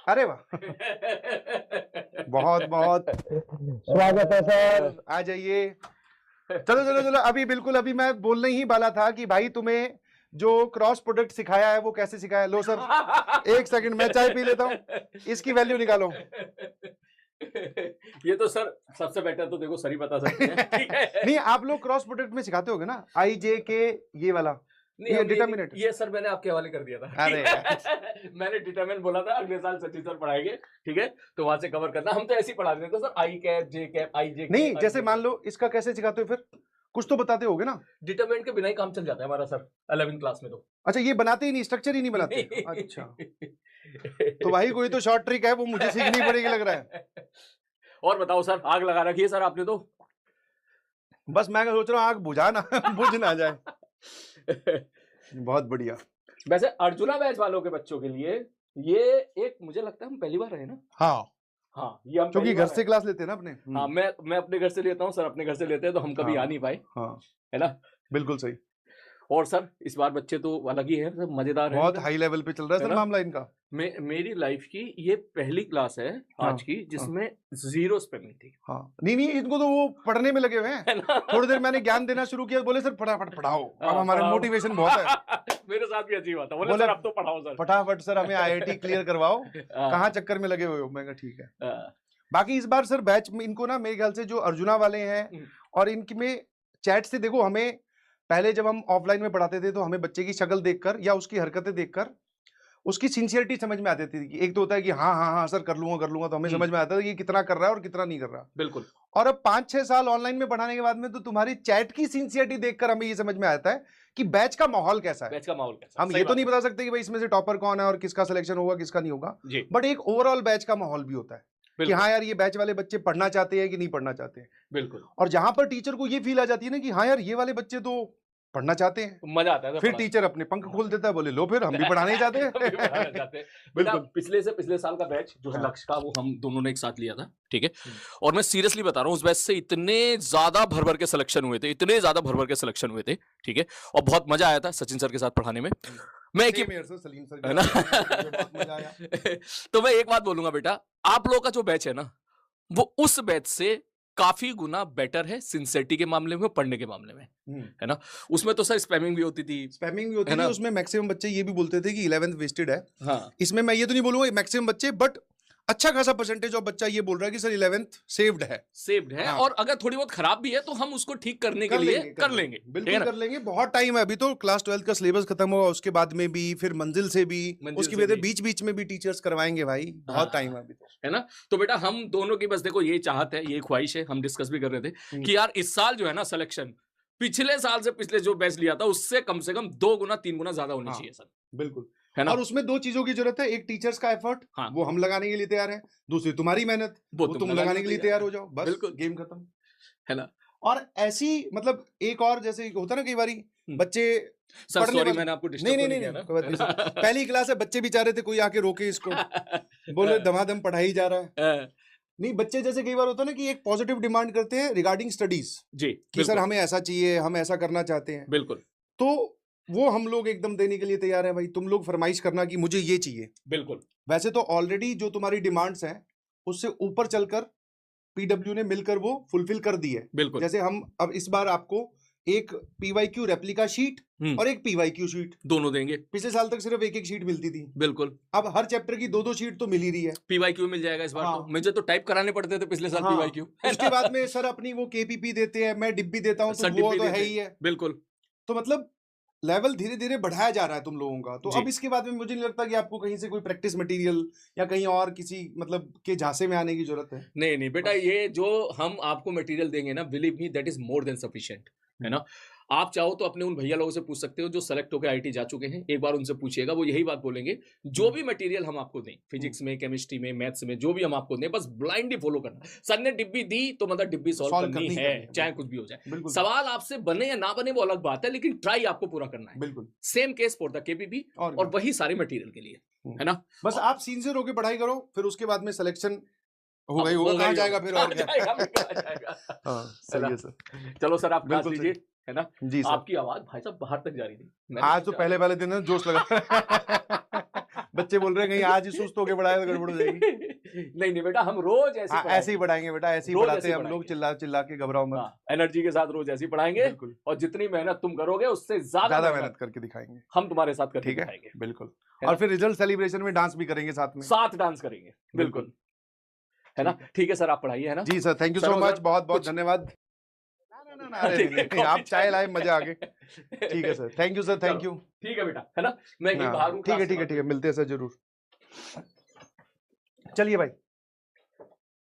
अरे वाह बहुत बहुत स्वागत है सर, आ जाइए। चलो चलो चलो, अभी बिल्कुल अभी मैं बोलने ही वाला था कि भाई तुम्हें जो क्रॉस प्रोडक्ट सिखाया है वो कैसे सिखाया है। लो सर एक सेकंड मैं चाय पी लेता हूँ, इसकी वैल्यू निकालो। ये तो सर सबसे बेटर तो देखो सर ही बता सकते हैं, ठीक है? नहीं आप लोग क्रॉस प्रोडक्ट में सिखाते होगे ना, IJK ये वाला, नहीं ये डिटरमिनेंट। ये सर मैंने आपके हवाले कर दिया था। अरे मैंने डिटरमिनेंट बोला था अगले साल सचिन सर पढ़ाएंगे, ठीक है? तो वहां से कवर करना। हम तो ऐसे ही पढ़ा देते सर, आई कैप जे कैप आई जे। नहीं जैसे मान लो इसका कैसे सिखाते हो फिर, कुछ तो बताते होगे ना। डिटरमिनेंट के बिना ही काम चल जाता है हमारा सर 11वीं क्लास में तो। अच्छा ये बनाते ही नहीं, स्ट्रक्चर ही नहीं बनाते। अच्छा तो भाई कोई तो शॉर्ट ट्रिक है वो मुझे सीखनी पड़ेगी लग रहा है। और बताओ सर, आग लगा रखी है सर आपने तो। बस मैं सोच रहा हूँ आग बुझा ना बुझ ना जाए। बहुत बढ़िया। वैसे अर्जुना बैच वालों के बच्चों के लिए ये एक, मुझे लगता है हम पहली बार रहे ना। हाँ हाँ, ये हम क्योंकि घर से क्लास लेते हैं ना अपने। हाँ, मैं अपने घर से लेता हूँ सर, अपने घर से लेते हैं तो हम कभी आ नहीं पाए। हाँ है ना, बिल्कुल सही। और सर इस बार बच्चे तो अलग ही है, सब मजेदार है, बहुत हाई लेवल पे चल रहा है सर मामला इनका। मेरी लाइफ की ये पहली क्लास है आज की जिसमें 0 स्पैमिंग थी। हाँ नहीं इनको तो वो पढ़ने में लगे हुए हैं। थोड़ी देर मैंने ज्ञान देना शुरू किया, बोले सर फटाफट पढ़ाओ, अब हमारा मोटिवेशन बहुत है। मेरे साथ भी अच्छी बात है, बोले सर अब तो पढ़ाओ सर, फटाफट सर हमें IIT क्लियर करवाओ, कहाँ चक्कर में लगे हुए हो। मैं कहा ठीक है। बाकी इस बार सर बैच में इनको ना मेरे ख्याल से जो अर्जुना वाले हैं और इनकी में चैट से देखो, हमें पहले जब हम ऑफलाइन में पढ़ाते थे तो हमें बच्चे की शक्ल देखकर या उसकी हरकतें देखकर उसकी सिंसियरिटी समझ में आती थी कि एक तो होता है कि हाँ हाँ हाँ सर कर लूंगा, तो हमें समझ में आता है कि कितना कर रहा है और कितना नहीं कर रहा। बिल्कुल। और अब 5-6 साल ऑनलाइन में पढ़ाने के बाद में तो तुम्हारी चैट की सिंसियरिटी देखकर हमें ये समझ में आता है कि बैच का माहौल कैसा है। बैच का माहौल कैसा है, हम ये तो नहीं बता सकते कि भाई इसमें से टॉपर कौन है और किसका सिलेक्शन होगा किसका नहीं होगा, बट एक ओवरऑल बैच का माहौल भी होता है कि हाँ यार ये बैच वाले बच्चे पढ़ना चाहते हैं कि नहीं पढ़ना चाहते हैं। बिल्कुल। और जहां पर टीचर को ये फील आ जाती है ना कि हाँ यार ये वाले बच्चे तो पढ़ना चाहते हैं, मजा आता है। फिर टीचर अपने पंख खोल देता है, बोले लो फिर हम भी पढ़ाने ही चाहते हैं। बिल्कुल। पिछले साल का बैच जो है लक्ष्य का, वो हम दोनों ने एक साथ लिया था, ठीक है? और मैं सीरियसली बता रहा हूँ, उस बैच से इतने ज्यादा भर के सिलेक्शन हुए थे, इतने ज्यादा भर के सिलेक्शन हुए थे, ठीक है? और बहुत मजा आया था सचिन सर के साथ पढ़ाने में। मैं एक सलीम सर है ना तो मैं एक बात बोलूंगा बेटा, आप लोगों का जो बैच है ना वो उस बैच से काफी गुना बेटर है सिंसियरिटी के मामले में, पढ़ने के मामले में, है ना? उसमें तो सर स्पैमिंग भी होती थी, उसमें मैक्सिमम बच्चे ये भी बोलते थे कि 11th वेस्टेड है। हाँ। इसमें मैं ये तो नहीं बोलूंगा मैक्सिमम बच्चे, बट अच्छा खासा परसेंटेज ऑफ बच्चा ये बोल रहा है कि सर 11th सेव्ड है। हाँ। और अगर थोड़ी बहुत खराब भी है तो हम उसको ठीक करने के लिए कर लेंगे, बिल्कुल कर लेंगे। बहुत टाइम है अभी तो, क्लास 12 का सिलेबस खत्म होगा उसके बाद में भी, फिर मंजिल से भी, उसकी वजह से बीच में भी टीचर्स करवाएंगे भाई। बहुत टाइम है अभी तो, है ना? तो बेटा हम दोनों की बस देखो ये चाहत है, ये ख्वाहिश है, हम डिस्कस भी कर रहे थे कि यार इस साल जो है ना सिलेक्शन पिछले साल से, पिछले जो बैच लिया था उससे कम से कम 2 गुना 3 गुना ज्यादा होनी चाहिए सर। बिल्कुल, है ना? और उसमें 2 चीजों की जरूरत है, एक टीचर्स का एफर्ट, हाँ। वो हम लगाने के लिए तैयार हैं, दूसरी तुम्हारी मेहनत, वो तुम लगाने के लिए तैयार हो जाओ, बस बिल्कुल गेम खत्म, है ना? और ऐसी मतलब एक और जैसे होता ना कई बारी बच्चे सर सॉरी मैंने आपको डिस्टर्ब नहीं पहली क्लास है, बच्चे बेचारे थे, कोई आके रोके इसको, बोले धमाधम पढ़ाई जा रहा है। नहीं बच्चे जैसे कई बार होता है ना कि एक पॉजिटिव डिमांड करते हैं रिगार्डिंग स्टडीज जी कि सर हमें ऐसा चाहिए, हम ऐसा करना चाहते हैं। बिल्कुल। तो वो हम लोग एकदम देने के लिए तैयार हैं भाई, तुम लोग फरमाइश करना कि मुझे ये चाहिए। बिल्कुल। वैसे तो ऑलरेडी जो तुम्हारी डिमांड्स हैं उससे ऊपर चलकर PW ने मिलकर वो फुलफिल कर दी है। बिल्कुल। जैसे हम अब इस बार आपको एक PYQ रेप्लिका शीट और एक PYQ शीट दोनों देंगे। पिछले साल तक सिर्फ एक शीट मिलती थी। बिल्कुल। अब हर चैप्टर की 2-2 शीट तो मिल ही रही है। PYQ मिल जाएगा इस बार। हाँ। तो मुझे तो टाइप कराने पड़ते थे पिछले साल। PYQ उसके बाद में सर अपनी वो KPP देते हैं, मैं डिब्बी देता हूँ, तो वो तो है ही है। बिल्कुल। तो मतलब लेवल धीरे धीरे बढ़ाया जा रहा है तुम लोगों का। तो अब इसके बाद में मुझे नहीं लगता कि आपको कहीं से कोई प्रैक्टिस मटेरियल या कहीं और किसी मतलब के झांसे में आने की जरूरत है। नहीं बेटा, ये जो हम आपको मटेरियल देंगे ना, believe me that is more than sufficient, है ना? आप चाहो तो अपने उन भैया लोगों से पूछ सकते हो जो सेलेक्ट होकर IIT जा चुके हैं, एक बार उनसे पूछिएगा, वो यही बात बोलेंगे। जो भी मटेरियल हम आपको दें, फिजिक्स में, केमिस्ट्री में, मैथ्स में, जो भी हम आपको दें, बस ब्लाइंडली फॉलो करना। सर ने डिब्बी दी तो मतलब डिब्बी सॉल्व करनी है, चाहे कुछ भी हो जाए। सवाल आपसे बने या ना बने वो अलग बात है, लेकिन ट्राई आपको पूरा करना है। बिल्कुल same case for the KPP और वही सारे मटेरियल के लिए, है ना? बस आप सिंसियर होकर पढ़ाई करो, फिर उसके बाद में सिलेक्शन हो गई होगा, कहाँ जाएगा फिर और क्या। हाँ सही है सर। चलो सर आप क्लास लीजिए, है ना? जी सर। आपकी आवाज भाई साहब बाहर तक जा रही थी। आज तो पहले वाले दिन जोश लगा बच्चे बोल रहे हैं कहीं आज ही सुस्त होके बढ़ाया तो गड़बड़ हो जाएगी। नहीं नहीं बेटा, हम रोज ऐसे हाँ, ऐसे ही बढ़ाएंगे बेटा, ऐसे ही रोज बढ़ाते ऐसे हैं हम बढ़ाएंगे। लोग, चिल्ला चिल्ला के, घबराओ मत। हाँ, एनर्जी के साथ रोज ऐसे ही पढ़ाएंगे, बिल्कुल, और जितनी मेहनत तुम करोगे उससे ज्यादा ज्यादा मेहनत मेहनत करके दिखाएंगे। हम तुम्हारे साथ करके ठीक है, दिखाएंगे, बिल्कुल। है और ना? फिर रिजल्ट सेलिब्रेशन में डांस भी करेंगे साथ में। साथ डांस करेंगे, बिल्कुल, है ना? ठीक है सर, आप पढ़ाइए, है ना? जी sir, thank you so Saroj much, sir, बहुत बहुत कुछ- धन्यवाद। ना ना ना, अरे ठीक नहीं, है, नहीं, कॉफी आप चाय चाय लाए, मजा आ गए। ठीक है sir, thank you sir, thank चलो, यू। ठीक है बेटा, है ना? मैं यहीं हाँ, बाहर हूँ, ठीक है क्लास के ठीक है बाद ठीक है, मिलते हैं सर जरूर। चलिए भाई।